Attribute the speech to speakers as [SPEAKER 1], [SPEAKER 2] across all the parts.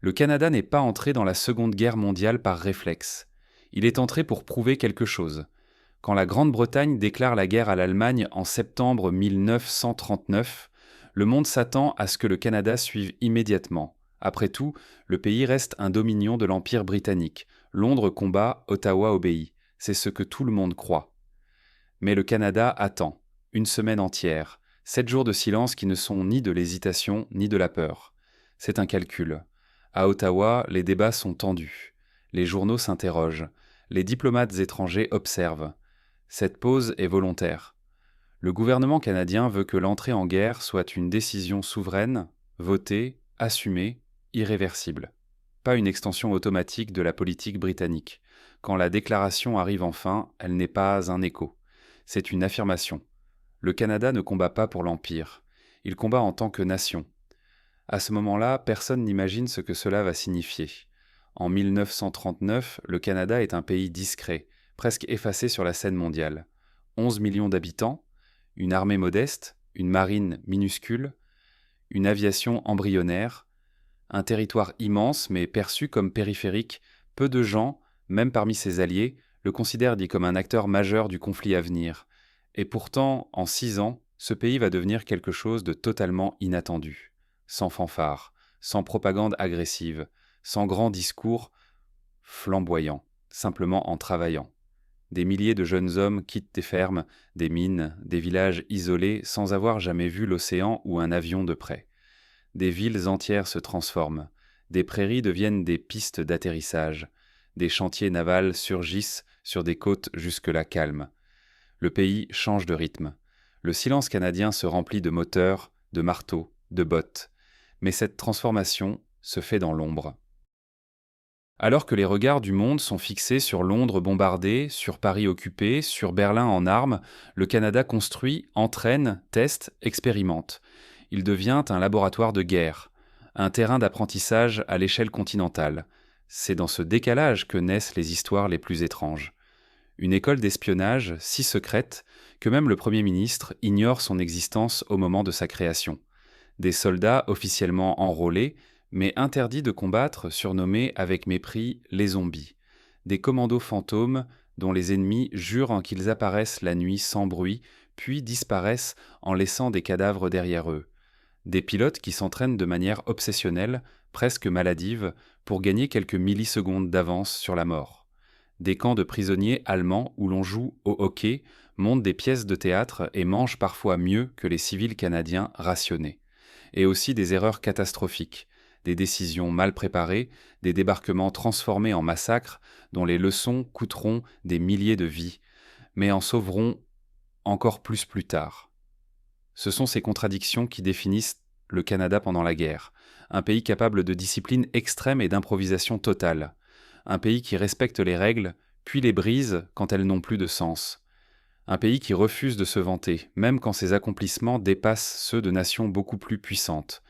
[SPEAKER 1] Le Canada n'est pas entré dans la Seconde Guerre mondiale par réflexe. Il est entré pour prouver quelque chose. Quand la Grande-Bretagne déclare la guerre à l'Allemagne en septembre 1939, le monde s'attend à ce que le Canada suive immédiatement. Après tout, le pays reste un dominion de l'Empire britannique. Londres combat, Ottawa obéit. C'est ce que tout le monde croit. Mais le Canada attend. Une semaine entière. 7 jours de silence qui ne sont ni de l'hésitation ni de la peur. C'est un calcul. À Ottawa, les débats sont tendus. Les journaux s'interrogent. Les diplomates étrangers observent. Cette pause est volontaire. Le gouvernement canadien veut que l'entrée en guerre soit une décision souveraine, votée, assumée, irréversible. Pas une extension automatique de la politique britannique. Quand la déclaration arrive enfin, elle n'est pas un écho. C'est une affirmation. Le Canada ne combat pas pour l'Empire. Il combat en tant que nation. À ce moment-là, personne n'imagine ce que cela va signifier. En 1939, le Canada est un pays discret, presque effacé sur la scène mondiale. 11 millions d'habitants, une armée modeste, une marine minuscule, une aviation embryonnaire, un territoire immense mais perçu comme périphérique, peu de gens, même parmi ses alliés, le considèrent dit comme un acteur majeur du conflit à venir. Et pourtant, en 6 ans, ce pays va devenir quelque chose de totalement inattendu. Sans fanfare, sans propagande agressive, sans grands discours flamboyants, simplement en travaillant. Des milliers de jeunes hommes quittent des fermes, des mines, des villages isolés sans avoir jamais vu l'océan ou un avion de près. Des villes entières se transforment, des prairies deviennent des pistes d'atterrissage, des chantiers navals surgissent sur des côtes jusque-là calmes. Le pays change de rythme. Le silence canadien se remplit de moteurs, de marteaux, de bottes. Mais cette transformation se fait dans l'ombre. Alors que les regards du monde sont fixés sur Londres bombardée, sur Paris occupé, sur Berlin en armes, le Canada construit, entraîne, teste, expérimente. Il devient un laboratoire de guerre, un terrain d'apprentissage à l'échelle continentale. C'est dans ce décalage que naissent les histoires les plus étranges. Une école d'espionnage si secrète que même le Premier ministre ignore son existence au moment de sa création. Des soldats officiellement enrôlés, mais interdits de combattre, surnommés avec mépris les zombies. Des commandos fantômes dont les ennemis jurent qu'ils apparaissent la nuit sans bruit, puis disparaissent en laissant des cadavres derrière eux. Des pilotes qui s'entraînent de manière obsessionnelle, presque maladive, pour gagner quelques millisecondes d'avance sur la mort. Des camps de prisonniers allemands où l'on joue au hockey, montent des pièces de théâtre et mangent parfois mieux que les civils canadiens rationnés. Et aussi des erreurs catastrophiques, des décisions mal préparées, des débarquements transformés en massacres dont les leçons coûteront des milliers de vies, mais en sauveront encore plus tard. Ce sont ces contradictions qui définissent le Canada pendant la guerre, un pays capable de discipline extrême et d'improvisation totale, un pays qui respecte les règles, puis les brise quand elles n'ont plus de sens, un pays qui refuse de se vanter, même quand ses accomplissements dépassent ceux de nations beaucoup plus puissantes.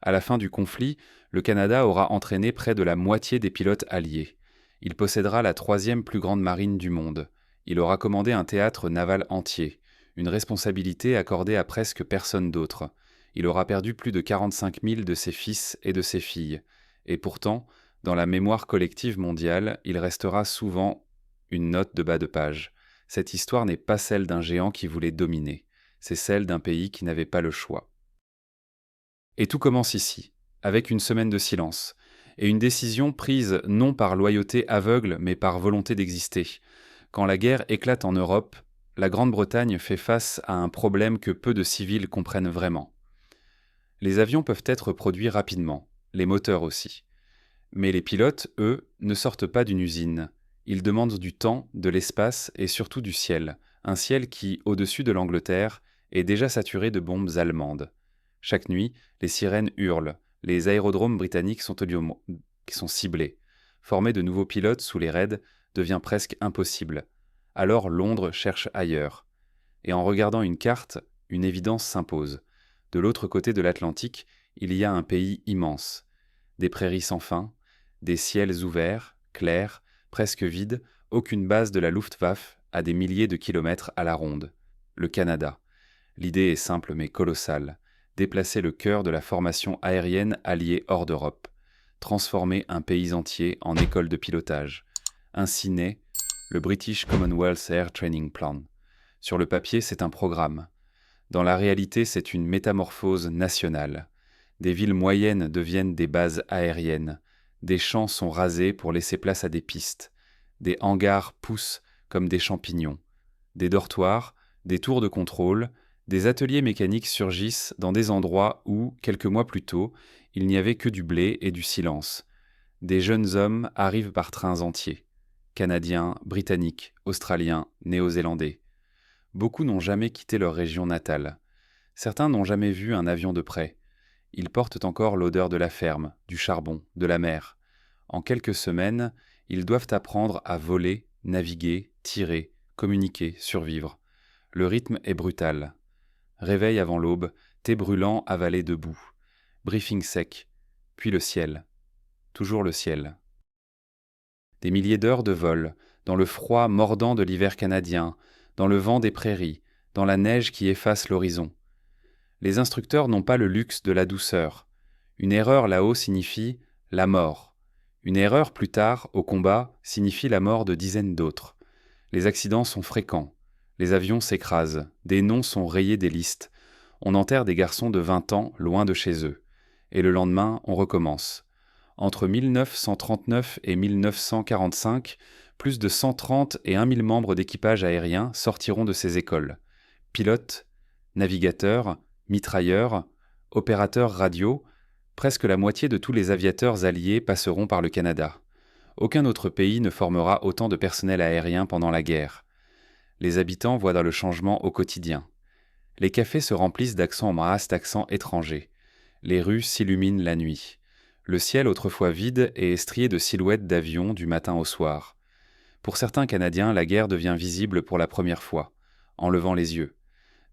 [SPEAKER 1] À la fin du conflit, le Canada aura entraîné près de la moitié des pilotes alliés. Il possédera la 3e plus grande marine du monde. Il aura commandé un théâtre naval entier, une responsabilité accordée à presque personne d'autre. Il aura perdu plus de 45 000 de ses fils et de ses filles. Et pourtant, dans la mémoire collective mondiale, il restera souvent une note de bas de page. Cette histoire n'est pas celle d'un géant qui voulait dominer, c'est celle d'un pays qui n'avait pas le choix. Et tout commence ici, avec une semaine de silence, et une décision prise non par loyauté aveugle mais par volonté d'exister. Quand la guerre éclate en Europe, la Grande-Bretagne fait face à un problème que peu de civils comprennent vraiment. Les avions peuvent être produits rapidement, les moteurs aussi. Mais les pilotes, eux, ne sortent pas d'une usine. Ils demandent du temps, de l'espace et surtout du ciel, un ciel qui, au-dessus de l'Angleterre, est déjà saturé de bombes allemandes. Chaque nuit, les sirènes hurlent, les aérodromes britanniques sont ciblés. Former de nouveaux pilotes sous les raids devient presque impossible. Alors Londres cherche ailleurs. Et en regardant une carte, une évidence s'impose. De l'autre côté de l'Atlantique, il y a un pays immense. Des prairies sans fin, des ciels ouverts, clairs, presque vides, aucune base de la Luftwaffe à des milliers de kilomètres à la ronde. Le Canada. L'idée est simple mais colossale. Déplacer le cœur de la formation aérienne alliée hors d'Europe. transformer un pays entier en école de pilotage. Ainsi naît le British Commonwealth Air Training Plan. Sur le papier, c'est un programme. Dans la réalité, c'est une métamorphose nationale. Des villes moyennes deviennent des bases aériennes. Des champs sont rasés pour laisser place à des pistes. Des hangars poussent comme des champignons. Des dortoirs, des tours de contrôle, des ateliers mécaniques surgissent dans des endroits où, quelques mois plus tôt, il n'y avait que du blé et du silence. Des jeunes hommes arrivent par trains entiers. Canadiens, Britanniques, Australiens, Néo-Zélandais. Beaucoup n'ont jamais quitté leur région natale. Certains n'ont jamais vu un avion de près. Ils portent encore l'odeur de la ferme, du charbon, de la mer. En quelques semaines, ils doivent apprendre à voler, naviguer, tirer, communiquer, survivre. Le rythme est brutal. Réveil avant l'aube, thé brûlant avalé debout. Briefing sec, puis le ciel. Toujours le ciel. Des milliers d'heures de vol, dans le froid mordant de l'hiver canadien, dans le vent des prairies, dans la neige qui efface l'horizon. Les instructeurs n'ont pas le luxe de la douceur. Une erreur là-haut signifie la mort. Une erreur plus tard, au combat, signifie la mort de dizaines d'autres. Les accidents sont fréquents. Les avions s'écrasent. Des noms sont rayés des listes. On enterre des garçons de 20 ans loin de chez eux. Et le lendemain, on recommence. Entre 1939 et 1945, plus de 130 et 1000 membres d'équipage aérien sortiront de ces écoles. Pilotes, navigateurs, mitrailleurs, opérateurs radio, presque la moitié de tous les aviateurs alliés passeront par le Canada. Aucun autre pays ne formera autant de personnel aérien pendant la guerre. Les habitants voient dans le changement au quotidien. Les cafés se remplissent d'accents en d'accents étrangers. Les rues s'illuminent la nuit. Le ciel, autrefois vide, est estrié de silhouettes d'avions du matin au soir. Pour certains Canadiens, la guerre devient visible pour la première fois, en levant les yeux.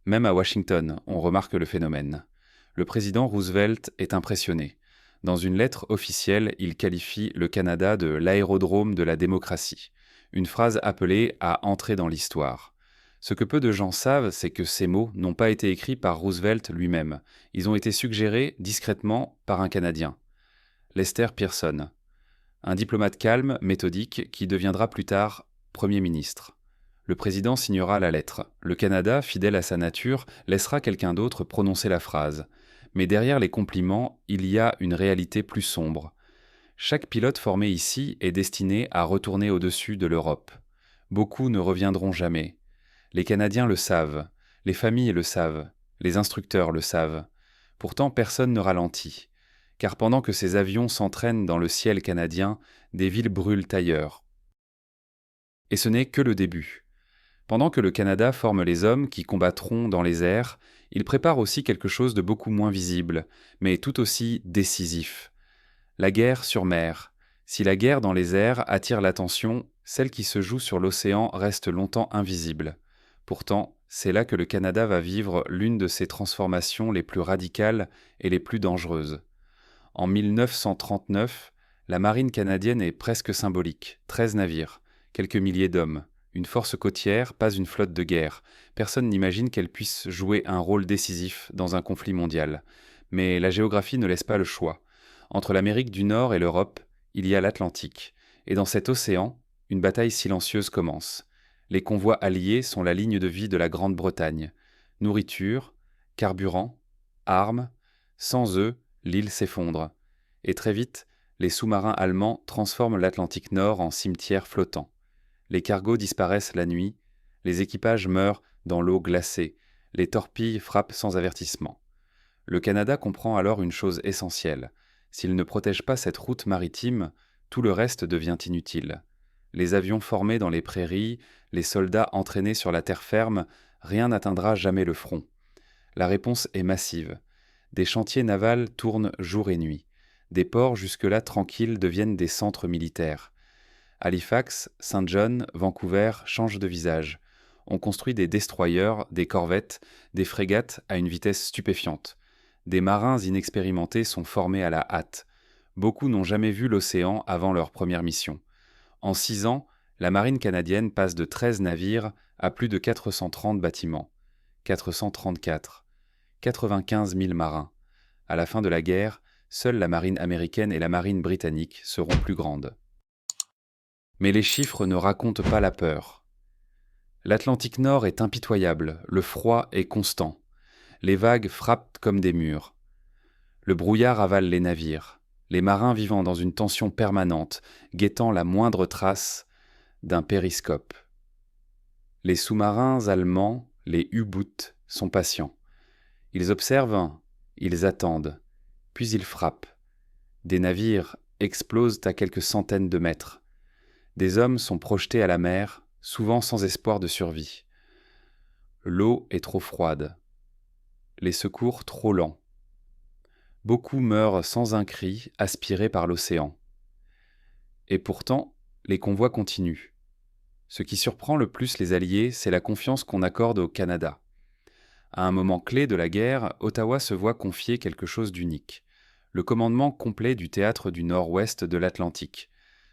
[SPEAKER 1] Même à Washington, on remarque le phénomène. Le président Roosevelt est impressionné. Dans une lettre officielle, il qualifie le Canada de l'aérodrome de la démocratie, une phrase appelée à entrer dans l'histoire. Ce que peu de gens savent, c'est que ces mots n'ont pas été écrits par Roosevelt lui-même. Ils ont été suggérés discrètement par un Canadien, Lester Pearson, un diplomate calme, méthodique, qui deviendra plus tard Premier ministre. Le président signera la lettre. Le Canada, fidèle à sa nature, laissera quelqu'un d'autre prononcer la phrase. Mais derrière les compliments, il y a une réalité plus sombre. Chaque pilote formé ici est destiné à retourner au-dessus de l'Europe. Beaucoup ne reviendront jamais. Les Canadiens le savent, les familles le savent, les instructeurs le savent. Pourtant, personne ne ralentit. Car pendant que ces avions s'entraînent dans le ciel canadien, des villes brûlent ailleurs. Et ce n'est que le début. Pendant que le Canada forme les hommes qui combattront dans les airs, il prépare aussi quelque chose de beaucoup moins visible, mais tout aussi décisif. La guerre sur mer. Si la guerre dans les airs attire l'attention, celle qui se joue sur l'océan reste longtemps invisible. Pourtant, c'est là que le Canada va vivre l'une de ses transformations les plus radicales et les plus dangereuses. En 1939, la marine canadienne est presque symbolique, 13 navires, quelques milliers d'hommes, une force côtière, pas une flotte de guerre. Personne n'imagine qu'elle puisse jouer un rôle décisif dans un conflit mondial. Mais la géographie ne laisse pas le choix. Entre l'Amérique du Nord et l'Europe, il y a l'Atlantique. Et dans cet océan, une bataille silencieuse commence. Les convois alliés sont la ligne de vie de la Grande-Bretagne. Nourriture, carburant, armes, sans eux, l'île s'effondre. Et très vite, les sous-marins allemands transforment l'Atlantique Nord en cimetière flottant. Les cargos disparaissent la nuit, les équipages meurent dans l'eau glacée, les torpilles frappent sans avertissement. Le Canada comprend alors une chose essentielle. S'il ne protège pas cette route maritime, tout le reste devient inutile. Les avions formés dans les prairies, les soldats entraînés sur la terre ferme, rien n'atteindra jamais le front. La réponse est massive. Des chantiers navals tournent jour et nuit. Des ports jusque-là tranquilles deviennent des centres militaires. Halifax, Saint John, Vancouver changent de visage. On construit des destroyers, des corvettes, des frégates à une vitesse stupéfiante. Des marins inexpérimentés sont formés à la hâte. Beaucoup n'ont jamais vu l'océan avant leur première mission. En 6 ans, la marine canadienne passe de 13 navires à plus de 430 bâtiments. 434. 95 000 marins. À la fin de la guerre, Seules la marine américaine et la marine britannique seront plus grandes. Mais les chiffres ne racontent pas la peur. L'Atlantique Nord est impitoyable, le froid est constant. Les vagues frappent comme des murs. Le brouillard avale les navires, les marins vivant dans une tension permanente, guettant la moindre trace d'un périscope. Les sous-marins allemands, les U-boots, sont patients. Ils observent, ils attendent, puis ils frappent. Des navires explosent à quelques centaines de mètres. Des hommes sont projetés à la mer, souvent sans espoir de survie. L'eau est trop froide. Les secours trop lents. Beaucoup meurent sans un cri, aspirés par l'océan. Et pourtant, les convois continuent. Ce qui surprend le plus les Alliés, c'est la confiance qu'on accorde au Canada. À un moment clé de la guerre, Ottawa se voit confier quelque chose d'unique. Le commandement complet du théâtre du nord-ouest de l'Atlantique.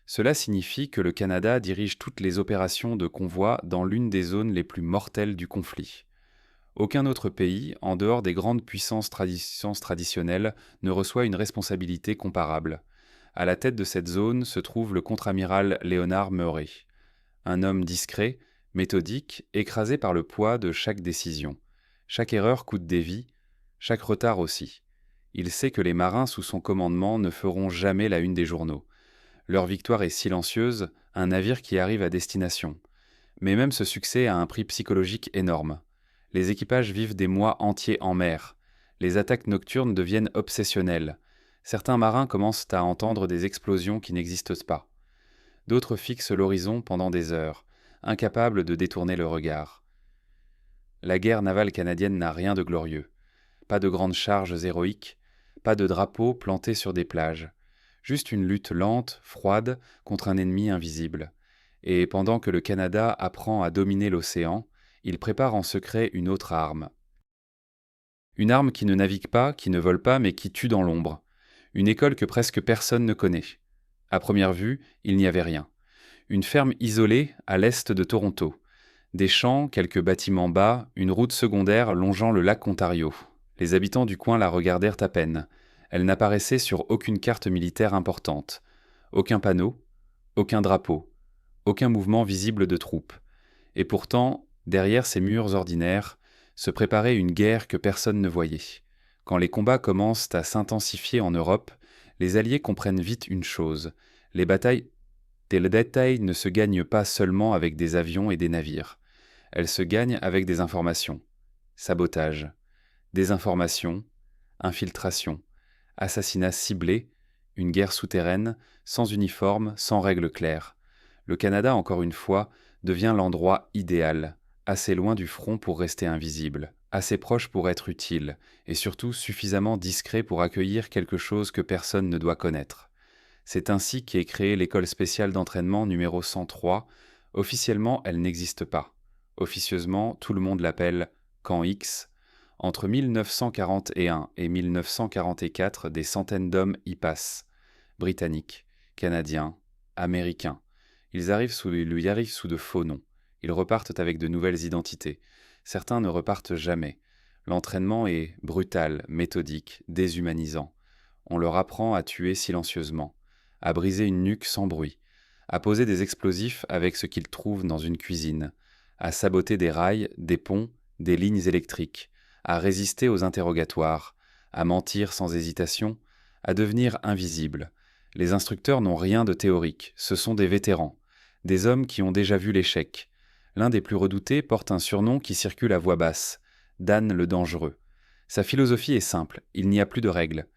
[SPEAKER 1] Cela signifie que le Canada dirige toutes les opérations de convoi dans l'une des zones les plus mortelles du conflit. Aucun autre pays, en dehors des grandes puissances traditionnelles, ne reçoit une responsabilité comparable. À la tête de cette zone se trouve le contre-amiral Leonard Murray. Un homme discret, méthodique, écrasé par le poids de chaque décision. Chaque erreur coûte des vies, chaque retard aussi. Il sait que les marins sous son commandement ne feront jamais la une des journaux. Leur victoire est silencieuse, un navire qui arrive à destination. Mais même ce succès a un prix psychologique énorme. Les équipages vivent des mois entiers en mer. Les attaques nocturnes deviennent obsessionnelles. Certains marins commencent à entendre des explosions qui n'existent pas. D'autres fixent l'horizon pendant des heures, incapables de détourner le regard. La guerre navale canadienne n'a rien de glorieux. Pas de grandes charges héroïques, pas de drapeaux plantés sur des plages. Juste une lutte lente, froide, contre un ennemi invisible. Et pendant que le Canada apprend à dominer l'océan, il prépare en secret une autre arme. Une arme qui ne navigue pas, qui ne vole pas, mais qui tue dans l'ombre. Une école que presque personne ne connaît. À première vue, il n'y avait rien. Une ferme isolée à l'est de Toronto. Des champs, quelques bâtiments bas, une route secondaire longeant le lac Ontario. Les habitants du coin la regardèrent à peine. Elle n'apparaissait sur aucune carte militaire importante. Aucun panneau, aucun drapeau, aucun mouvement visible de troupes. Et pourtant, derrière ces murs ordinaires, se préparait une guerre que personne ne voyait. Quand les combats commencent à s'intensifier en Europe, les Alliés comprennent vite une chose. Les batailles ne se gagnent pas seulement avec des avions et des navires. Elles se gagnent avec des informations. Sabotage, désinformation, infiltration, assassinats ciblés, une guerre souterraine, sans uniforme, sans règles claires. Le Canada, encore une fois, devient l'endroit idéal, assez loin du front pour rester invisible, assez proche pour être utile, et surtout suffisamment discret pour accueillir quelque chose que personne ne doit connaître. C'est ainsi qu'est créée l'école spéciale d'entraînement numéro 103. Officiellement, elle n'existe pas. Officieusement, tout le monde l'appelle Camp X. Entre 1941 et 1944, des centaines d'hommes y passent. Britanniques, Canadiens, Américains. Ils y arrivent sous de faux noms. Ils repartent avec de nouvelles identités. Certains ne repartent jamais. L'entraînement est brutal, méthodique, déshumanisant. On leur apprend à tuer silencieusement, à briser une nuque sans bruit, à poser des explosifs avec ce qu'ils trouvent dans une cuisine, à saboter des rails, des ponts, des lignes électriques, à résister aux interrogatoires, à mentir sans hésitation, à devenir invisibles. Les instructeurs n'ont rien de théorique, ce sont des vétérans, des hommes qui ont déjà vu l'échec. L'un des plus redoutés porte un surnom qui circule à voix basse, Dan le Dangereux. Sa philosophie est simple, il n'y a plus de règles.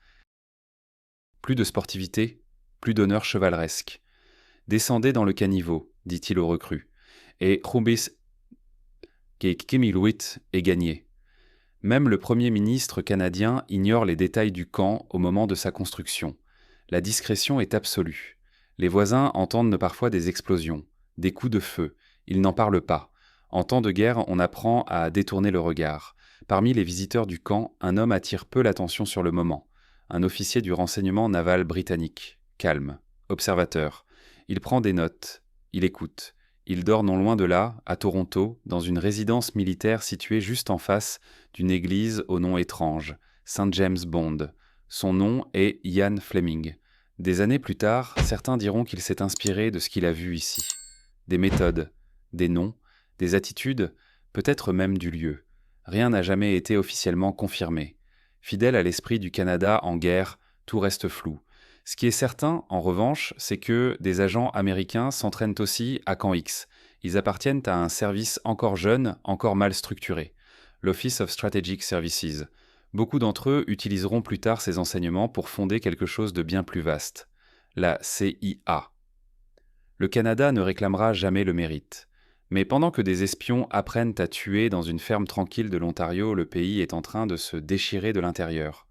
[SPEAKER 1] Plus de sportivité, plus d'honneur chevaleresque. Descendez dans le caniveau, dit-il aux recrues, et Rumbis Kimiluit est gagné. Même le Premier ministre canadien ignore les détails du camp au moment de sa construction. La discrétion est absolue. Les voisins entendent parfois des explosions, des coups de feu. Ils n'en parlent pas. En temps de guerre, on apprend à détourner le regard. Parmi les visiteurs du camp, un homme attire peu l'attention sur le moment. Un officier du renseignement naval britannique, calme, observateur. Il prend des notes, il écoute. Il dort non loin de là, à Toronto, dans une résidence militaire située juste en face d'une église au nom étrange, St. James Bond, Son nom est Ian Fleming. Des années plus tard, certains diront qu'il s'est inspiré de ce qu'il a vu ici. Des méthodes, des noms, des attitudes, peut-être même du lieu. Rien n'a jamais été officiellement confirmé. Fidèle à l'esprit du Canada en guerre, tout reste flou. Ce qui est certain, en revanche, c'est que des agents américains s'entraînent aussi à Camp X. Ils appartiennent à un service encore jeune, encore mal structuré, l'Office of Strategic Services. Beaucoup d'entre eux utiliseront plus tard ces enseignements pour fonder quelque chose de bien plus vaste, la CIA. Le Canada ne réclamera jamais le mérite. Mais pendant que des espions apprennent à tuer dans une ferme tranquille de l'Ontario, le pays est en train de se déchirer de l'intérieur.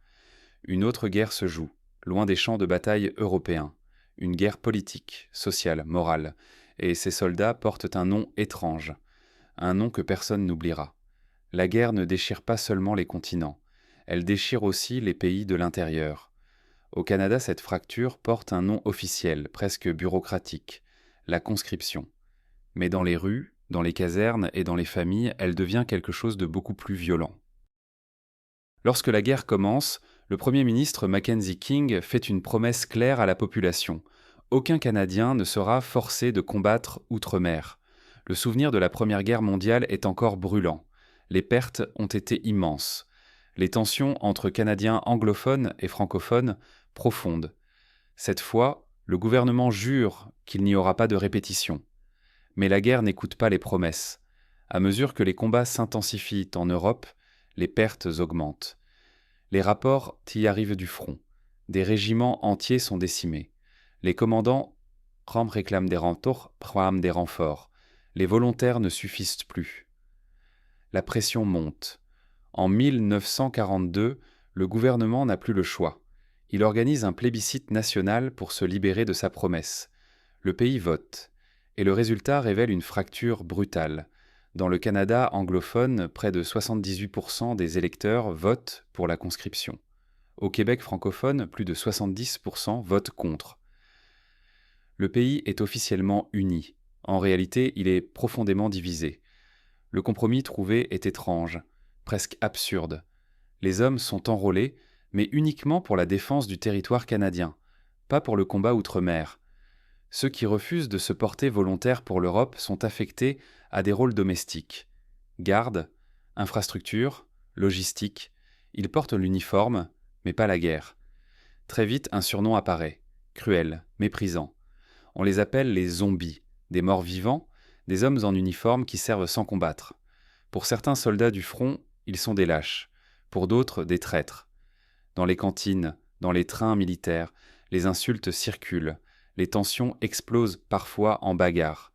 [SPEAKER 1] Une autre guerre se joue, loin des champs de bataille européens. Une guerre politique, sociale, morale. Et ces soldats portent un nom étrange. Un nom que personne n'oubliera. La guerre ne déchire pas seulement les continents. Elle déchire aussi les pays de l'intérieur. Au Canada, cette fracture porte un nom officiel, presque bureaucratique, la conscription. Mais dans les rues, dans les casernes et dans les familles, elle devient quelque chose de beaucoup plus violent. Lorsque la guerre commence, le Premier ministre Mackenzie King fait une promesse claire à la population. Aucun Canadien ne sera forcé de combattre outre-mer. Le souvenir de la Première Guerre mondiale est encore brûlant. Les pertes ont été immenses. Les tensions entre Canadiens anglophones et francophones profondes. Cette fois, le gouvernement jure qu'il n'y aura pas de répétition. Mais la guerre n'écoute pas les promesses. À mesure que les combats s'intensifient en Europe, les pertes augmentent. Les rapports y arrivent du front. Des régiments entiers sont décimés. Les commandants réclament des renforts. Les volontaires ne suffisent plus. La pression monte. En 1942, le gouvernement n'a plus le choix. Il organise un plébiscite national pour se libérer de sa promesse. Le pays vote. Et le résultat révèle une fracture brutale. Dans le Canada anglophone, près de 78% des électeurs votent pour la conscription. Au Québec francophone, plus de 70% votent contre. Le pays est officiellement uni. En réalité, il est profondément divisé. Le compromis trouvé est étrange, presque absurde. Les hommes sont enrôlés, mais uniquement pour la défense du territoire canadien, pas pour le combat outre-mer. Ceux qui refusent de se porter volontaires pour l'Europe sont affectés à des rôles domestiques. Garde, infrastructure, logistique. Ils portent l'uniforme, mais pas la guerre. Très vite, un surnom apparaît. Cruel, méprisant. On les appelle les zombies, des morts vivants, des hommes en uniforme qui servent sans combattre. Pour certains soldats du front, ils sont des lâches. Pour d'autres, des traîtres. Dans les cantines, dans les trains militaires, les insultes circulent. Les tensions explosent parfois en bagarre.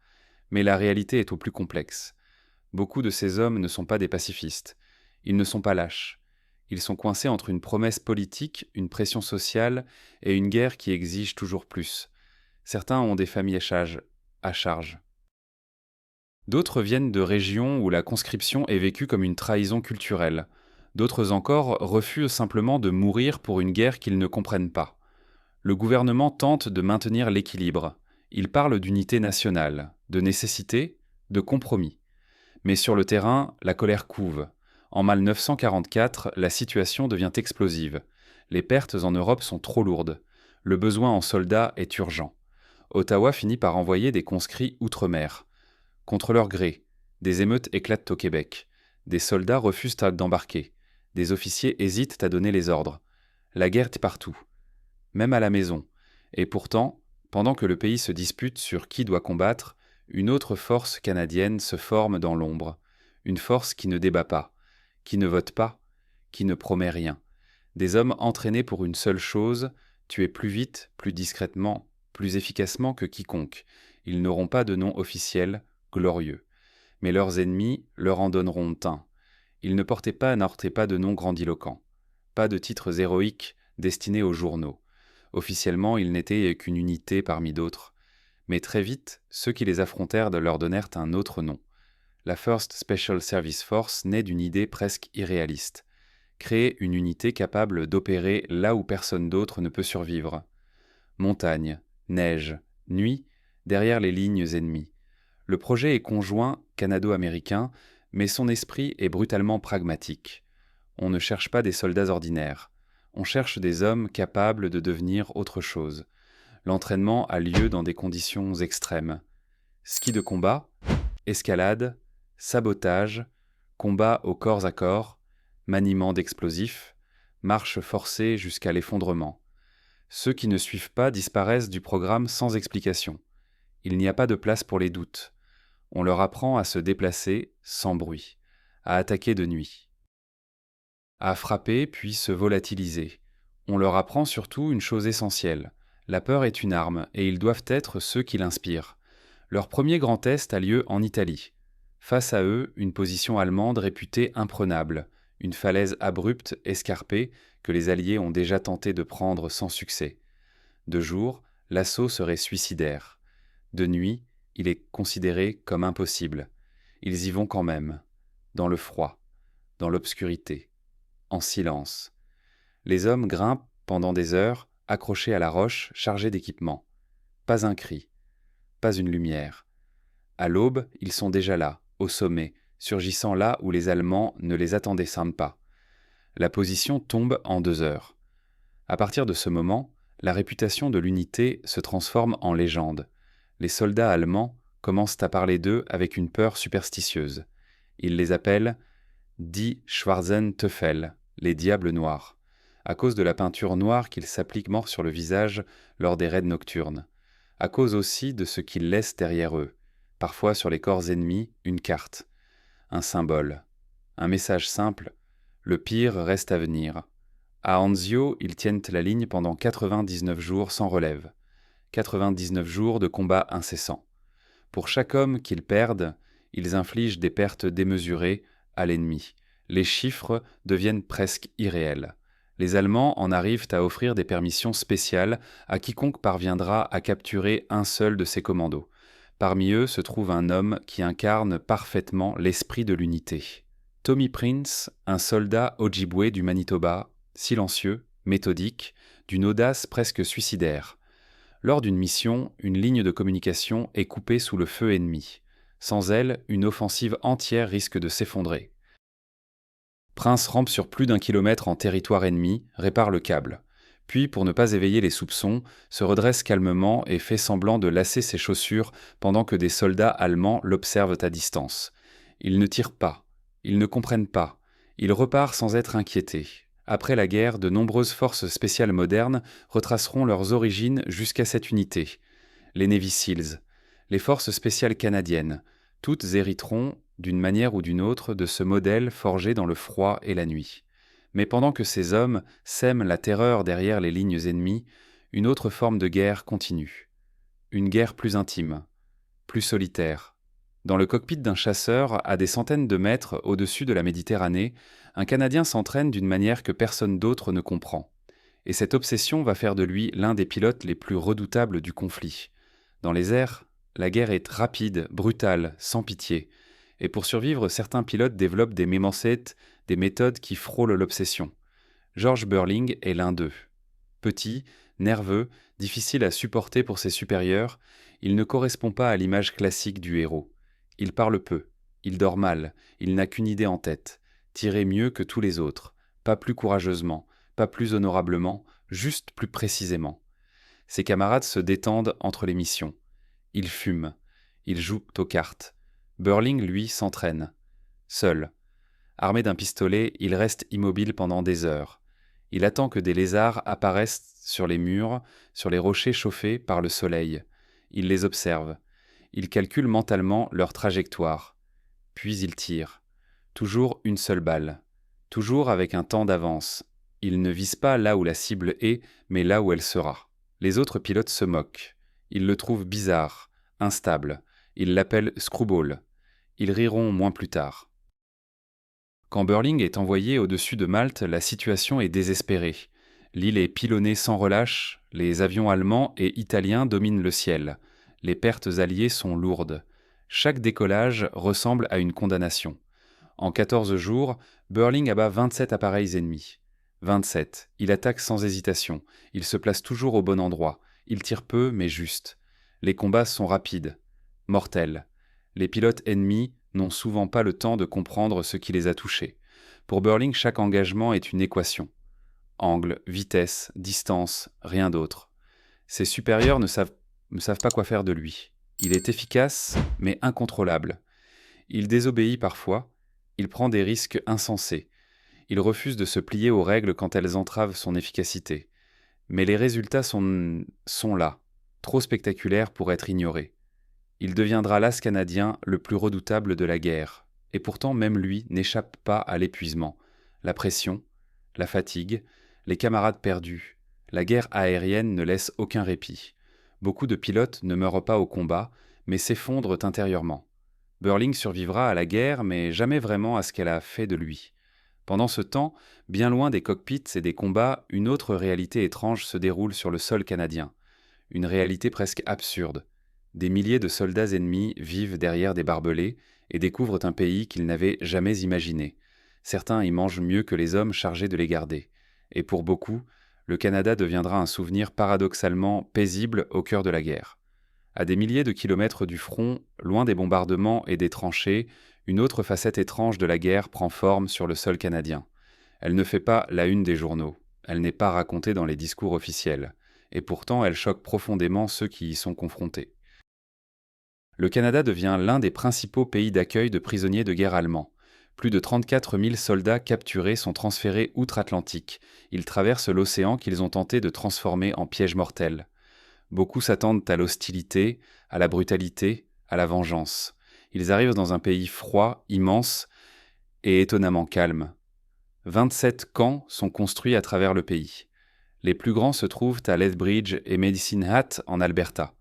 [SPEAKER 1] Mais la réalité est au plus complexe. Beaucoup de ces hommes ne sont pas des pacifistes. Ils ne sont pas lâches. Ils sont coincés entre une promesse politique, une pression sociale et une guerre qui exige toujours plus. Certains ont des familles à charge. D'autres viennent de régions où la conscription est vécue comme une trahison culturelle. D'autres encore refusent simplement de mourir pour une guerre qu'ils ne comprennent pas. Le gouvernement tente de maintenir l'équilibre. Il parle d'unité nationale, de nécessité, de compromis. Mais sur le terrain, la colère couve. En 1944, la situation devient explosive. Les pertes en Europe sont trop lourdes. Le besoin en soldats est urgent. Ottawa finit par envoyer des conscrits outre-mer. Contre leur gré, des émeutes éclatent au Québec. Des soldats refusent d'embarquer. Des officiers hésitent à donner les ordres. La guerre est partout, même à la maison. Et pourtant, pendant que le pays se dispute sur qui doit combattre, une autre force canadienne se forme dans l'ombre. Une force qui ne débat pas, qui ne vote pas, qui ne promet rien. Des hommes entraînés pour une seule chose, tuer plus vite, plus discrètement, plus efficacement que quiconque. Ils n'auront pas de nom officiel, glorieux. Mais leurs ennemis leur en donneront un. Ils ne n'apportaient pas de nom grandiloquent. Pas de titres héroïques destinés aux journaux. Officiellement, ils n'étaient qu'une unité parmi d'autres. Mais très vite, ceux qui les affrontèrent leur donnèrent un autre nom. La First Special Service Force naît d'une idée presque irréaliste. Créer une unité capable d'opérer là où personne d'autre ne peut survivre. Montagne, neige, nuit, derrière les lignes ennemies. Le projet est conjoint canado-américain, mais son esprit est brutalement pragmatique. On ne cherche pas des soldats ordinaires. On cherche des hommes capables de devenir autre chose. L'entraînement a lieu dans des conditions extrêmes. Ski de combat, escalade, sabotage, combat au corps à corps, maniement d'explosifs, marche forcée jusqu'à l'effondrement. Ceux qui ne suivent pas disparaissent du programme sans explication. Il n'y a pas de place pour les doutes. On leur apprend à se déplacer sans bruit, à attaquer de nuit, à frapper puis se volatiliser. On leur apprend surtout une chose essentielle. La peur est une arme et ils doivent être ceux qui l'inspirent. Leur premier grand test a lieu en Italie. Face à eux, une position allemande réputée imprenable, une falaise abrupte, escarpée, que les Alliés ont déjà tenté de prendre sans succès. De jour, l'assaut serait suicidaire. De nuit, il est considéré comme impossible. Ils y vont quand même, dans le froid, dans l'obscurité, en silence. Les hommes grimpent pendant des heures, accrochés à la roche, chargés d'équipement. Pas un cri, pas une lumière. À l'aube, ils sont déjà là, au sommet, surgissant là où les Allemands ne les attendaient sans pas. La position tombe en 2 heures. À partir de ce moment, la réputation de l'unité se transforme en légende. Les soldats allemands commencent à parler d'eux avec une peur superstitieuse. Ils les appellent « Die Schwarzen Teufel », les diables noirs, à cause de la peinture noire qu'ils s'appliquent mort sur le visage lors des raids nocturnes, à cause aussi de ce qu'ils laissent derrière eux, parfois sur les corps ennemis, une carte, un symbole, un message simple, le pire reste à venir. À Anzio, ils tiennent la ligne pendant 99 jours sans relève, 99 jours de combats incessants. Pour chaque homme qu'ils perdent, ils infligent des pertes démesurées à l'ennemi. Les chiffres deviennent presque irréels. Les Allemands en arrivent à offrir des permissions spéciales à quiconque parviendra à capturer un seul de ces commandos. Parmi eux se trouve un homme qui incarne parfaitement l'esprit de l'unité. Tommy Prince, un soldat Ojibwé du Manitoba, silencieux, méthodique, d'une audace presque suicidaire. Lors d'une mission, une ligne de communication est coupée sous le feu ennemi. Sans elle, une offensive entière risque de s'effondrer. Prince rampe sur plus d'1 kilomètre en territoire ennemi, répare le câble. Puis, pour ne pas éveiller les soupçons, se redresse calmement et fait semblant de lasser ses chaussures pendant que des soldats allemands l'observent à distance. Ils ne tirent pas, ils ne comprennent pas, il repart sans être inquiété. Après la guerre, de nombreuses forces spéciales modernes retraceront leurs origines jusqu'à cette unité. Les Navy Seals, les forces spéciales canadiennes, toutes hériteront, d'une manière ou d'une autre, de ce modèle forgé dans le froid et la nuit. Mais pendant que ces hommes sèment la terreur derrière les lignes ennemies, une autre forme de guerre continue. Une guerre plus intime, plus solitaire. Dans le cockpit d'un chasseur, à des centaines de mètres au-dessus de la Méditerranée, un Canadien s'entraîne d'une manière que personne d'autre ne comprend. Et cette obsession va faire de lui l'un des pilotes les plus redoutables du conflit. Dans les airs, la guerre est rapide, brutale, sans pitié. Et pour survivre, certains pilotes développent des des méthodes qui frôlent l'obsession. George Burling est l'un d'eux. Petit, nerveux, difficile à supporter pour ses supérieurs, il ne correspond pas à l'image classique du héros. Il parle peu, il dort mal, il n'a qu'une idée en tête, tirer mieux que tous les autres, pas plus courageusement, pas plus honorablement, juste plus précisément. Ses camarades se détendent entre les missions. Ils fument, ils jouent aux cartes. Burling, lui, s'entraîne. Seul. Armé d'un pistolet, il reste immobile pendant des heures. Il attend que des lézards apparaissent sur les murs, sur les rochers chauffés par le soleil. Il les observe. Il calcule mentalement leur trajectoire. Puis il tire. Toujours une seule balle. Toujours avec un temps d'avance. Il ne vise pas là où la cible est, mais là où elle sera. Les autres pilotes se moquent. Ils le trouvent bizarre, instable. Ils l'appellent Screwball. Ils riront moins plus tard. Quand Burling est envoyé au-dessus de Malte, la situation est désespérée. L'île est pilonnée sans relâche, les avions allemands et italiens dominent le ciel. Les pertes alliées sont lourdes. Chaque décollage ressemble à une condamnation. En 14 jours, Burling abat 27 appareils ennemis. 27. Il attaque sans hésitation. Il se place toujours au bon endroit. Il tire peu, mais juste. Les combats sont rapides, mortels. Les pilotes ennemis n'ont souvent pas le temps de comprendre ce qui les a touchés. Pour Burling, chaque engagement est une équation. angle, vitesse, distance, rien d'autre. Ses supérieurs ne savent pas quoi faire de lui. Il est efficace, mais incontrôlable. Il désobéit parfois, il prend des risques insensés. Il refuse de se plier aux règles quand elles entravent son efficacité. Mais les résultats sont là, trop spectaculaires pour être ignorés. Il deviendra l'as canadien le plus redoutable de la guerre. Et pourtant même lui n'échappe pas à l'épuisement. La pression, la fatigue, les camarades perdus. La guerre aérienne ne laisse aucun répit. Beaucoup de pilotes ne meurent pas au combat, mais s'effondrent intérieurement. Burling survivra à la guerre, mais jamais vraiment à ce qu'elle a fait de lui. Pendant ce temps, bien loin des cockpits et des combats, une autre réalité étrange se déroule sur le sol canadien. Une réalité presque absurde. Des milliers de soldats ennemis vivent derrière des barbelés et découvrent un pays qu'ils n'avaient jamais imaginé. Certains y mangent mieux que les hommes chargés de les garder. Et pour beaucoup, le Canada deviendra un souvenir paradoxalement paisible au cœur de la guerre. À des milliers de kilomètres du front, loin des bombardements et des tranchées, une autre facette étrange de la guerre prend forme sur le sol canadien. Elle ne fait pas la une des journaux, elle n'est pas racontée dans les discours officiels, et pourtant elle choque profondément ceux qui y sont confrontés. Le Canada devient l'un des principaux pays d'accueil de prisonniers de guerre allemands. Plus de 34 000 soldats capturés sont transférés outre-Atlantique. Ils traversent l'océan qu'ils ont tenté de transformer en piège mortel. Beaucoup s'attendent à l'hostilité, à la brutalité, à la vengeance. Ils arrivent dans un pays froid, immense et étonnamment calme. 27 camps sont construits à travers le pays. Les plus grands se trouvent à Lethbridge et Medicine Hat en Alberta.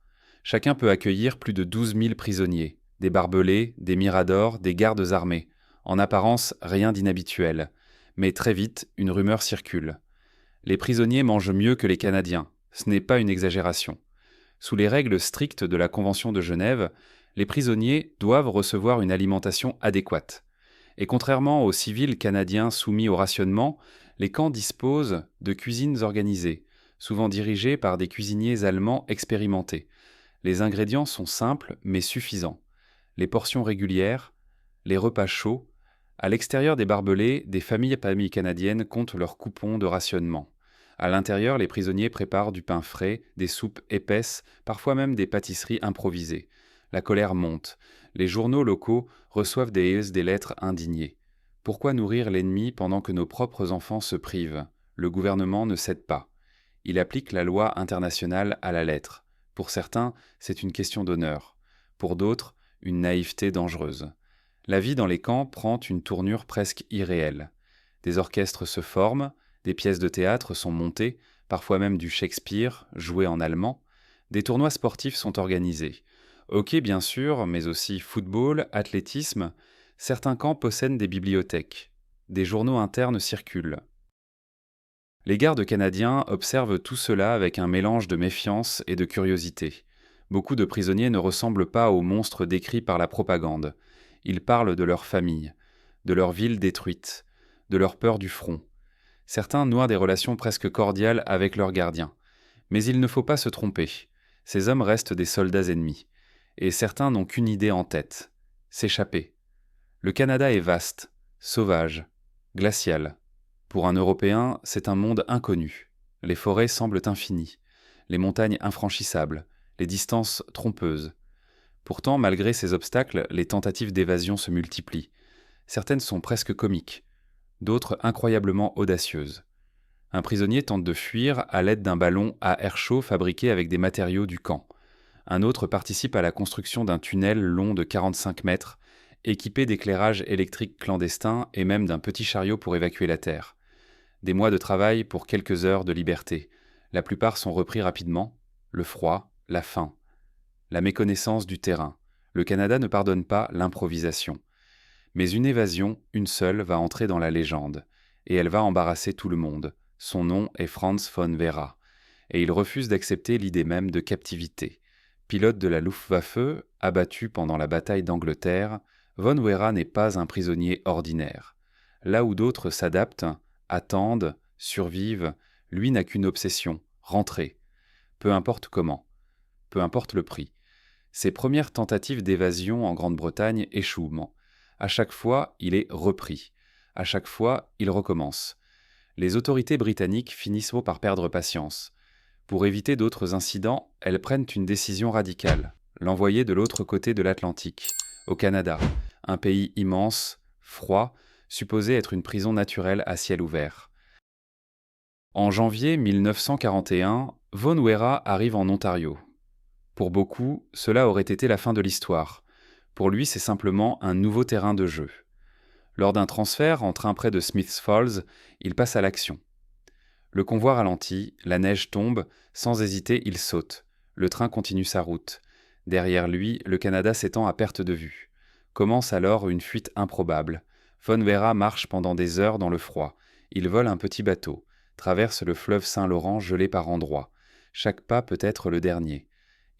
[SPEAKER 1] Chacun peut accueillir plus de 12 000 prisonniers, des barbelés, des miradors, des gardes armés. En apparence, rien d'inhabituel. Mais très vite, une rumeur circule. Les prisonniers mangent mieux que les Canadiens. Ce n'est pas une exagération. Sous les règles strictes de la Convention de Genève, les prisonniers doivent recevoir une alimentation adéquate. Et contrairement aux civils canadiens soumis au rationnement, les camps disposent de cuisines organisées, souvent dirigées par des cuisiniers allemands expérimentés. Les ingrédients sont simples mais suffisants. Les portions régulières, les repas chauds. À l'extérieur des barbelés, des familles canadiennes comptent leurs coupons de rationnement. À l'intérieur, les prisonniers préparent du pain frais, des soupes épaisses, parfois même des pâtisseries improvisées. La colère monte. Les journaux locaux reçoivent des lettres indignées. Pourquoi nourrir l'ennemi pendant que nos propres enfants se privent? Le gouvernement ne cède pas. Il applique la loi internationale à la lettre. Pour certains, c'est une question d'honneur. Pour d'autres, une naïveté dangereuse. La vie dans les camps prend une tournure presque irréelle. Des orchestres se forment, des pièces de théâtre sont montées, parfois même du Shakespeare, joué en allemand. Des tournois sportifs sont organisés. Hockey bien sûr, mais aussi football, athlétisme. Certains camps possèdent des bibliothèques. Des journaux internes circulent. Les gardes canadiens observent tout cela avec un mélange de méfiance et de curiosité. Beaucoup de prisonniers ne ressemblent pas aux monstres décrits par la propagande. Ils parlent de leur famille, de leur ville détruite, de leur peur du front. Certains nouent des relations presque cordiales avec leurs gardiens. Mais il ne faut pas se tromper. Ces hommes restent des soldats ennemis. Et certains n'ont qu'une idée en tête: s'échapper. Le Canada est vaste, sauvage, glacial. Pour un Européen, c'est un monde inconnu. Les forêts semblent infinies, les montagnes infranchissables, les distances trompeuses. Pourtant, malgré ces obstacles, les tentatives d'évasion se multiplient. Certaines sont presque comiques, d'autres incroyablement audacieuses. Un prisonnier tente de fuir à l'aide d'un ballon à air chaud fabriqué avec des matériaux du camp. Un autre participe à la construction d'un tunnel long de 45 mètres, équipé d'éclairage électrique clandestin et même d'un petit chariot pour évacuer la terre. Des mois de travail pour quelques heures de liberté. La plupart sont repris rapidement. Le froid, la faim, la méconnaissance du terrain. Le Canada ne pardonne pas l'improvisation. Mais une évasion, une seule, va entrer dans la légende. Et elle va embarrasser tout le monde. Son nom est Franz von Vera. Et il refuse d'accepter l'idée même de captivité. Pilote de la Luftwaffe, abattu pendant la bataille d'Angleterre, von Vera n'est pas un prisonnier ordinaire. Là où d'autres s'adaptent, attendent, survivent, lui n'a qu'une obsession: rentrer. Peu importe comment, peu importe le prix. Ses premières tentatives d'évasion en Grande-Bretagne échouent. À chaque fois, il est repris. À chaque fois, il recommence. Les autorités britanniques finissent par perdre patience. Pour éviter d'autres incidents, elles prennent une décision radicale, l'envoyer de l'autre côté de l'Atlantique, au Canada, un pays immense, froid, supposé être une prison naturelle à ciel ouvert. En janvier 1941, Von Wera arrive en Ontario. Pour beaucoup, cela aurait été la fin de l'histoire. Pour lui, c'est simplement un nouveau terrain de jeu. Lors d'un transfert en train près de Smiths Falls, il passe à l'action. Le convoi ralentit, la neige tombe, sans hésiter, il saute. Le train continue sa route. Derrière lui, le Canada s'étend à perte de vue. Commence alors une fuite improbable. Von Wera marche pendant des heures dans le froid. Il vole un petit bateau, traverse le fleuve Saint-Laurent gelé par endroits. Chaque pas peut être le dernier.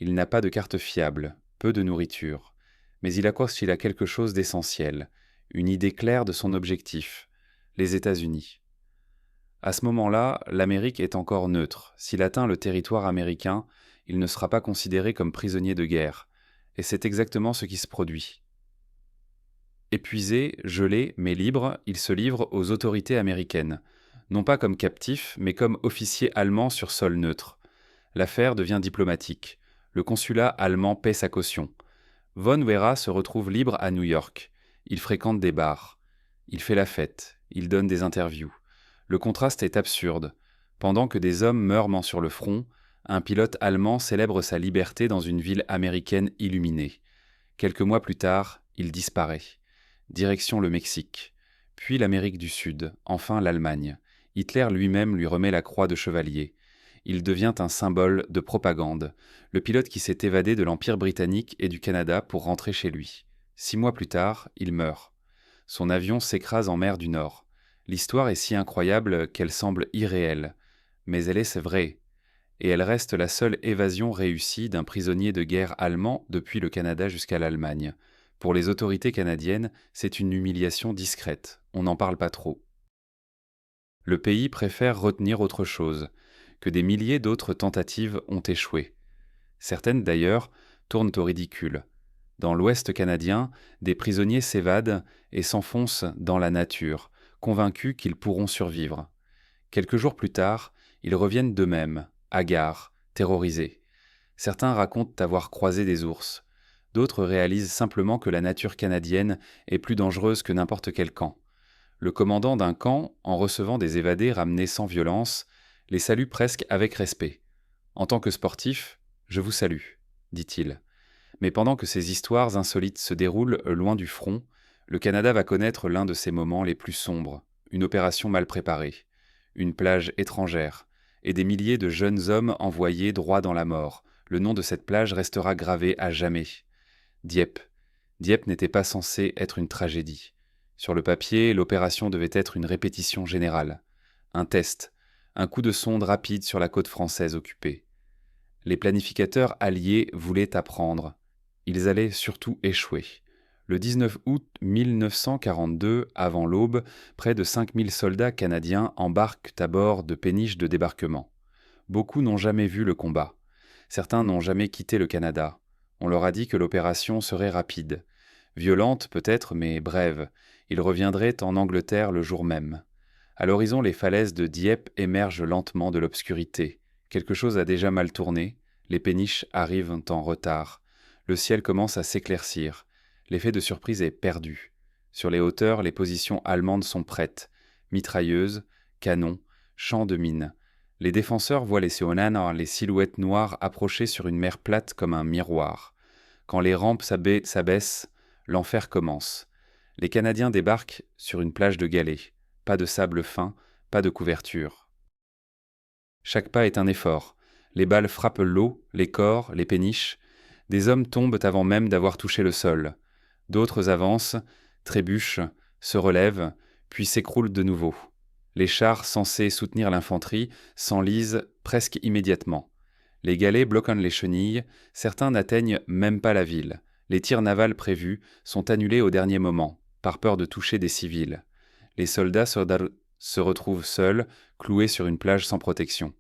[SPEAKER 1] Il n'a pas de carte fiable, peu de nourriture. Mais il accroche qu'il a quelque chose d'essentiel, une idée claire de son objectif, les États-Unis. À ce moment-là, l'Amérique est encore neutre. S'il atteint le territoire américain, il ne sera pas considéré comme prisonnier de guerre. Et c'est exactement ce qui se produit. Épuisé, gelé, mais libre, il se livre aux autorités américaines. Non pas comme captif, mais comme officier allemand sur sol neutre. L'affaire devient diplomatique. Le consulat allemand paie sa caution. Von Wera se retrouve libre à New York. Il fréquente des bars. Il fait la fête. Il donne des interviews. Le contraste est absurde. Pendant que des hommes meurent sur le front, un pilote allemand célèbre sa liberté dans une ville américaine illuminée. Quelques mois plus tard, il disparaît. Direction le Mexique. Puis l'Amérique du Sud, enfin l'Allemagne. Hitler lui-même lui remet la croix de chevalier. Il devient un symbole de propagande, le pilote qui s'est évadé de l'Empire britannique et du Canada pour rentrer chez lui. 6 mois plus tard, il meurt. Son avion s'écrase en mer du Nord. L'histoire est si incroyable qu'elle semble irréelle, mais elle est vraie, et elle reste la seule évasion réussie d'un prisonnier de guerre allemand depuis le Canada jusqu'à l'Allemagne. Pour les autorités canadiennes, c'est une humiliation discrète, on n'en parle pas trop. Le pays préfère retenir autre chose, que des milliers d'autres tentatives ont échoué. Certaines d'ailleurs tournent au ridicule. Dans l'Ouest canadien, des prisonniers s'évadent et s'enfoncent dans la nature, convaincus qu'ils pourront survivre. Quelques jours plus tard, ils reviennent d'eux-mêmes, hagards, terrorisés. Certains racontent avoir croisé des ours. D'autres réalisent simplement que la nature canadienne est plus dangereuse que n'importe quel camp. Le commandant d'un camp, en recevant des évadés ramenés sans violence, les salue presque avec respect. « En tant que sportif, je vous salue », dit-il. Mais pendant que ces histoires insolites se déroulent loin du front, le Canada va connaître l'un de ses moments les plus sombres, une opération mal préparée, une plage étrangère, et des milliers de jeunes hommes envoyés droit dans la mort. Le nom de cette plage restera gravé à jamais. Dieppe. Dieppe n'était pas censé être une tragédie. Sur le papier, l'opération devait être une répétition générale. Un test, un coup de sonde rapide sur la côte française occupée. Les planificateurs alliés voulaient apprendre. Ils allaient surtout échouer. Le 19 août 1942, avant l'aube, près de 5000 soldats canadiens embarquent à bord de péniches de débarquement. Beaucoup n'ont jamais vu le combat. Certains n'ont jamais quitté le Canada. On leur a dit que l'opération serait rapide. Violente peut-être, mais brève. Ils reviendraient en Angleterre le jour même. À l'horizon, les falaises de Dieppe émergent lentement de l'obscurité. Quelque chose a déjà mal tourné. Les péniches arrivent en retard. Le ciel commence à s'éclaircir. L'effet de surprise est perdu. Sur les hauteurs, les positions allemandes sont prêtes. Mitrailleuses, canons, champs de mines. Les défenseurs voient les Seonaner, les silhouettes noires approcher sur une mer plate comme un miroir. Quand les rampes s'abaissent, l'enfer commence. Les Canadiens débarquent sur une plage de galets. Pas de sable fin, pas de couverture. Chaque pas est un effort. Les balles frappent l'eau, les corps, les péniches. Des hommes tombent avant même d'avoir touché le sol. D'autres avancent, trébuchent, se relèvent, puis s'écroulent de nouveau. Les chars censés soutenir l'infanterie s'enlisent presque immédiatement. Les galets bloquant les chenilles, certains n'atteignent même pas la ville. Les tirs navals prévus sont annulés au dernier moment, par peur de toucher des civils. Les soldats se retrouvent seuls, cloués sur une plage sans protection.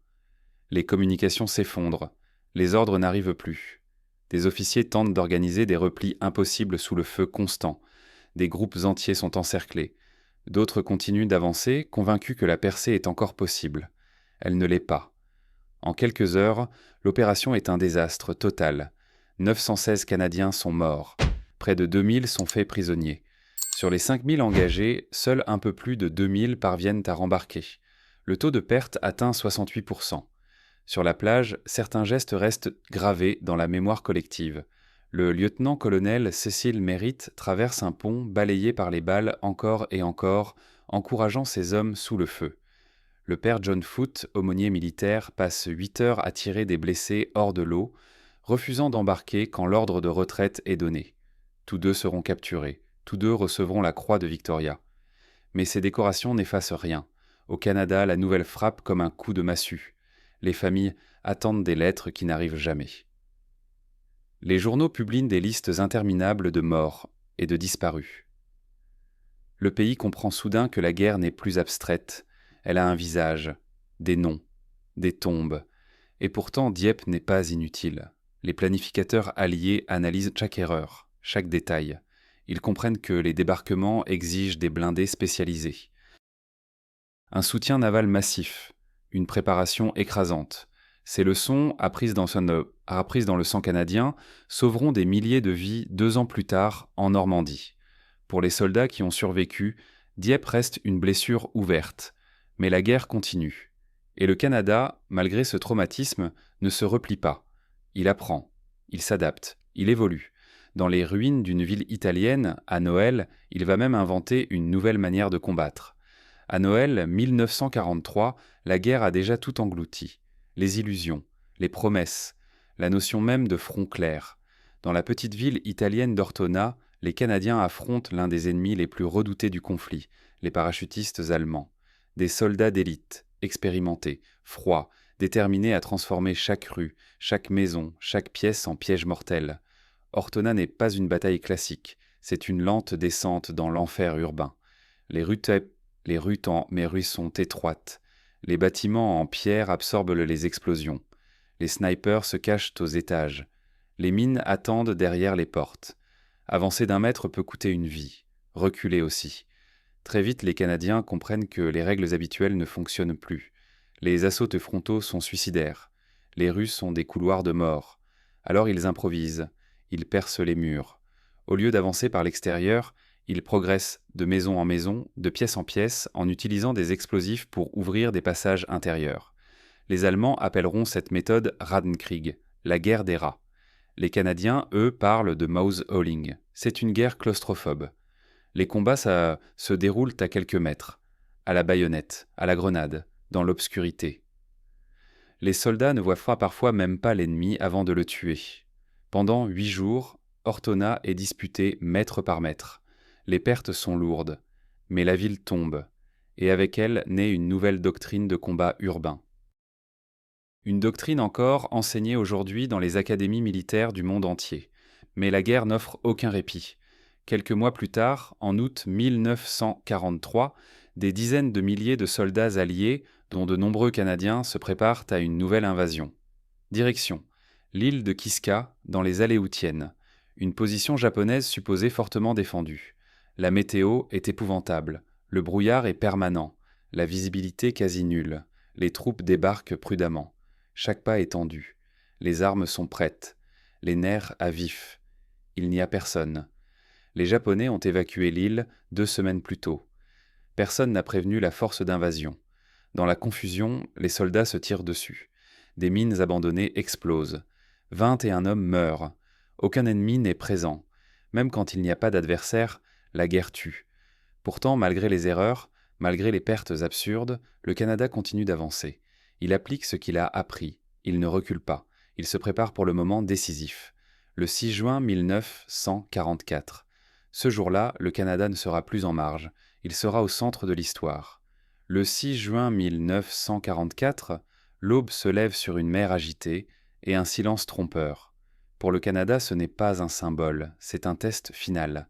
[SPEAKER 1] Les communications s'effondrent. Les ordres n'arrivent plus. Des officiers tentent d'organiser des replis impossibles sous le feu constant. Des groupes entiers sont encerclés. D'autres continuent d'avancer, convaincus que la percée est encore possible. Elle ne l'est pas. En quelques heures, l'opération est un désastre total. 916 Canadiens sont morts. Près de 2000 sont faits prisonniers. Sur les 5000 engagés, seuls un peu plus de 2000 parviennent à rembarquer. Le taux de perte atteint 68%. Sur la plage, certains gestes restent gravés dans la mémoire collective. Le lieutenant-colonel Cécile Mérite traverse un pont balayé par les balles encore et encore, encourageant ses hommes sous le feu. Le père John Foote, aumônier militaire, passe 8 heures à tirer des blessés hors de l'eau, refusant d'embarquer quand l'ordre de retraite est donné. Tous deux seront capturés, tous deux recevront la croix de Victoria. Mais ces décorations n'effacent rien. Au Canada, la nouvelle frappe comme un coup de massue. Les familles attendent des lettres qui n'arrivent jamais. Les journaux publient des listes interminables de morts et de disparus. Le pays comprend soudain que la guerre n'est plus abstraite. Elle a un visage, des noms, des tombes. Et pourtant, Dieppe n'est pas inutile. Les planificateurs alliés analysent chaque erreur, chaque détail. Ils comprennent que les débarquements exigent des blindés spécialisés. Un soutien naval massif, une préparation écrasante. Ces leçons, apprises dans le sang canadien, sauveront des milliers de vies 2 ans plus tard en Normandie. Pour les soldats qui ont survécu, Dieppe reste une blessure ouverte. Mais la guerre continue. Et le Canada, malgré ce traumatisme, ne se replie pas. Il apprend, il s'adapte, il évolue. Dans les ruines d'une ville italienne, à Noël, il va même inventer une nouvelle manière de combattre. À Noël 1943, la guerre a déjà tout englouti. Les illusions, les promesses, la notion même de front clair. Dans la petite ville italienne d'Ortona, les Canadiens affrontent l'un des ennemis les plus redoutés du conflit, les parachutistes allemands. Des soldats d'élite, expérimentés, froids, déterminés à transformer chaque rue, chaque maison, chaque pièce en piège mortel. Ortona n'est pas une bataille classique, c'est une lente descente dans l'enfer urbain. Les rues sont étroites. Les bâtiments en pierre absorbent les explosions. Les snipers se cachent aux étages. Les mines attendent derrière les portes. Avancer d'1 mètre peut coûter une vie, reculer aussi. Très vite, les Canadiens comprennent que les règles habituelles ne fonctionnent plus. Les assauts frontaux sont suicidaires. Les rues sont des couloirs de mort. Alors ils improvisent. Ils percent les murs. Au lieu d'avancer par l'extérieur, ils progressent de maison en maison, de pièce en pièce, en utilisant des explosifs pour ouvrir des passages intérieurs. Les Allemands appelleront cette méthode Radenkrieg, la guerre des rats. Les Canadiens, eux, parlent de Mouse-Hauling. C'est une guerre claustrophobe. Les combats se déroulent à quelques mètres, à la baïonnette, à la grenade, dans l'obscurité. Les soldats ne voient parfois même pas l'ennemi avant de le tuer. Pendant 8 jours, Ortona est disputée mètre par mètre. Les pertes sont lourdes, mais la ville tombe, et avec elle naît une nouvelle doctrine de combat urbain. Une doctrine encore enseignée aujourd'hui dans les académies militaires du monde entier. Mais la guerre n'offre aucun répit. Quelques mois plus tard, en août 1943, des dizaines de milliers de soldats alliés, dont de nombreux Canadiens, se préparent à une nouvelle invasion. Direction: l'île de Kiska, dans les Aléoutiennes. Une position japonaise supposée fortement défendue. La météo est épouvantable. Le brouillard est permanent. La visibilité quasi nulle. Les troupes débarquent prudemment. Chaque pas est tendu. Les armes sont prêtes. Les nerfs à vif. Il n'y a personne. Les Japonais ont évacué l'île 2 semaines plus tôt. Personne n'a prévenu la force d'invasion. Dans la confusion, les soldats se tirent dessus. Des mines abandonnées explosent. 21 hommes meurent. Aucun ennemi n'est présent. Même quand il n'y a pas d'adversaire, la guerre tue. Pourtant, malgré les erreurs, malgré les pertes absurdes, le Canada continue d'avancer. Il applique ce qu'il a appris. Il ne recule pas. Il se prépare pour le moment décisif. Le 6 juin 1944. Ce jour-là, le Canada ne sera plus en marge. Il sera au centre de l'histoire. Le 6 juin 1944, l'aube se lève sur une mer agitée et un silence trompeur. Pour le Canada, ce n'est pas un symbole, c'est un test final.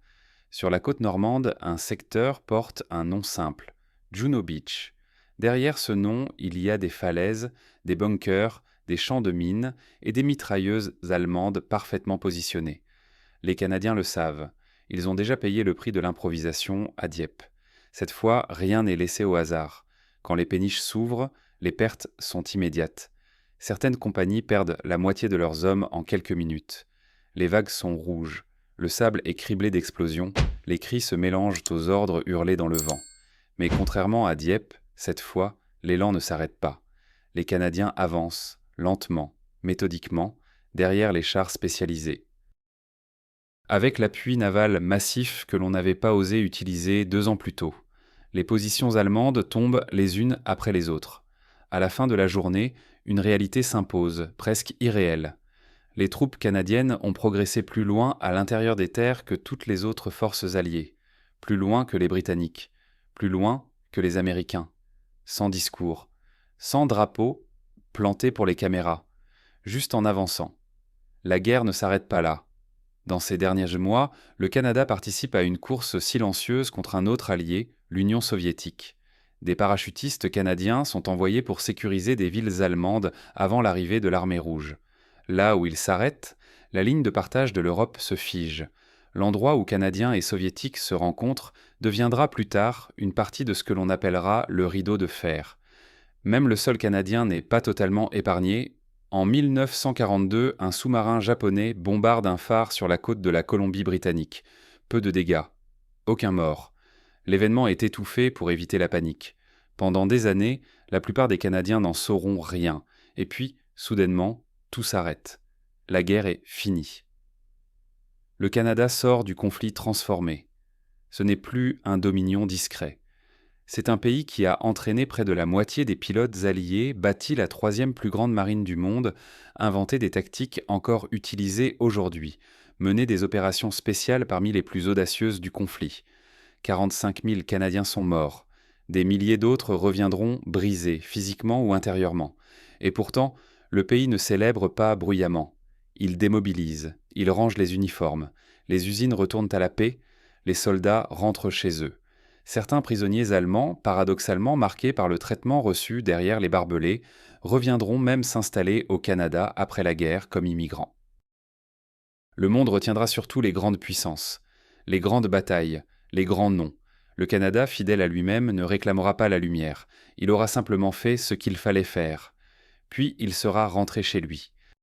[SPEAKER 1] Sur la côte normande, un secteur porte un nom simple, Juno Beach. Derrière ce nom, il y a des falaises, des bunkers, des champs de mines et des mitrailleuses allemandes parfaitement positionnées. Les Canadiens le savent. Ils ont déjà payé le prix de l'improvisation à Dieppe. Cette fois, rien n'est laissé au hasard. Quand les péniches s'ouvrent, les pertes sont immédiates. Certaines compagnies perdent la moitié de leurs hommes en quelques minutes. Les vagues sont rouges, le sable est criblé d'explosions, les cris se mélangent aux ordres hurlés dans le vent. Mais contrairement à Dieppe, cette fois, l'élan ne s'arrête pas. Les Canadiens avancent, lentement, méthodiquement, derrière les chars spécialisés. Avec l'appui naval massif que l'on n'avait pas osé utiliser 2 ans plus tôt, les positions allemandes tombent les unes après les autres. À la fin de la journée, une réalité s'impose, presque irréelle. Les troupes canadiennes ont progressé plus loin à l'intérieur des terres que toutes les autres forces alliées, plus loin que les Britanniques, plus loin que les Américains, sans discours, sans drapeau planté pour les caméras, juste en avançant. La guerre ne s'arrête pas là. Dans ces derniers mois, le Canada participe à une course silencieuse contre un autre allié, l'Union soviétique. Des parachutistes canadiens sont envoyés pour sécuriser des villes allemandes avant l'arrivée de l'armée rouge. Là où ils s'arrêtent, la ligne de partage de l'Europe se fige. L'endroit où Canadiens et Soviétiques se rencontrent deviendra plus tard une partie de ce que l'on appellera le rideau de fer. Même le sol canadien n'est pas totalement épargné. En 1942, un sous-marin japonais bombarde un phare sur la côte de la Colombie-Britannique. Peu de dégâts. Aucun mort. L'événement est étouffé pour éviter la panique. Pendant des années, la plupart des Canadiens n'en sauront rien. Et puis, soudainement, tout s'arrête. La guerre est finie. Le Canada sort du conflit transformé. Ce n'est plus un dominion discret. C'est un pays qui a entraîné près de la moitié des pilotes alliés, bâti la 3e plus grande marine du monde, inventé des tactiques encore utilisées aujourd'hui, mené des opérations spéciales parmi les plus audacieuses du conflit. 45 000 Canadiens sont morts. Des milliers d'autres reviendront brisés, physiquement ou intérieurement. Et pourtant, le pays ne célèbre pas bruyamment. Il démobilise, il range les uniformes. Les usines retournent à la paix, les soldats rentrent chez eux. Certains prisonniers allemands, paradoxalement marqués par le traitement reçu derrière les barbelés, reviendront même s'installer au Canada après la guerre comme immigrants. Le monde retiendra surtout les grandes puissances, les grandes batailles, les grands noms. Le Canada, fidèle à lui-même, ne réclamera pas la lumière. Il aura simplement fait ce qu'il fallait faire. Puis il sera rentré chez lui.